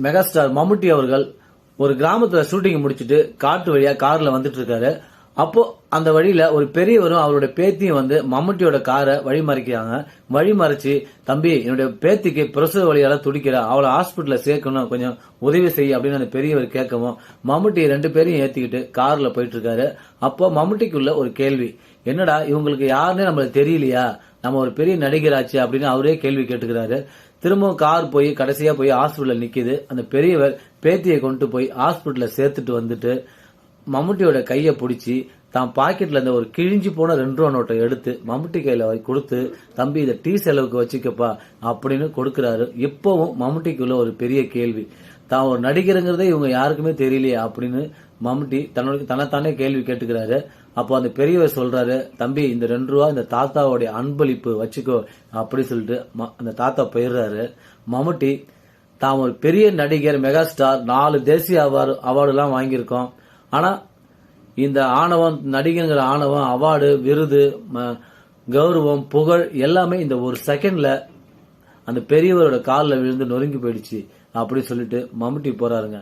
Megastar மம்முட்டி அவர்கள் ஒரு கிராமத்துல ஷூட்டிங் முடிச்சிட்டு காட்டு வழியா கார்ல வந்துட்டு இருக்காரு. அப்போ அந்த வழியில ஒரு பெரியவரும் அவருடைய பேத்தியும் வந்து மம்முட்டியோட காரை வழிமறிக்கிறாங்க. வழிமறிச்சு, தம்பி என்னுடைய பேத்திக்கு பிரசவ வழியால துடிக்கிறா, அவளை ஹாஸ்பிட்டல்ல சேர்க்கணும், கொஞ்சம் உதவி செய்ய அப்படின்னு அந்த பெரியவர் கேட்கவும் மம்முட்டி 2 பேரையும் ஏத்திக்கிட்டு கார்ல போயிட்டு இருக்காரு. அப்போ மம்முட்டிக்குள்ள ஒரு கேள்வி, என்னடா இவங்களுக்கு யாருன்னு நம்மளுக்கு தெரியலையா, நம்ம ஒரு பெரிய நடிகராச்சு அப்படின்னு அவரே கேள்வி கேட்டுக்கிறாரு. திரும்பவும் கார் போய் கடைசியா போய் ஹாஸ்பிட்டல்ல நிக்குது. அந்த பெரியவர் பேத்தியை கொண்டு போய் ஹாஸ்பிட்டல்ல சேர்த்துட்டு வந்துட்டு மம்முட்டியோட கைய பிடிச்சி தான் பாக்கெட்ல இருந்த ஒரு கிழிஞ்சு போன 2 ரூபா நோட்டை எடுத்து மம்முட்டி கையில கொடுத்து, தம்பி இதை டீ செலவுக்கு வச்சுக்கப்பா அப்படின்னு கொடுக்கறாரு. இப்பவும் மம்முட்டிக்குள்ள ஒரு பெரிய கேள்வி, தான் ஒரு நடிகருங்கிறதே இவங்க யாருக்குமே தெரியலையே அப்படின்னு மம்முட்டி தன்னைத்தானே கேள்வி கேட்டுக்கிறாரு. அப்போ அந்த பெரியவர் சொல்றாரு, தம்பி இந்த 2 ரூபா இந்த தாத்தாவுடைய அன்பளிப்பு வச்சுக்கோ அப்படி சொல்லிட்டு அந்த தாத்தா போயிடுறாரு. மம்முட்டி தான் ஒரு பெரிய நடிகர், மெகாஸ்டார், 4 தேசிய அவார்டு எல்லாம் வாங்கியிருக்கோம். ஆனா இந்த ஆணவம், நடிகங்கிற ஆணவம், அவார்டு, விருது, கௌரவம், புகழ் எல்லாமே இந்த ஒரு செகண்ட்ல அந்த பெரியவரோட காலில் விழுந்து நொறுங்கி போயிடுச்சு அப்படி சொல்லிட்டு மம்முட்டி போறாருங்க.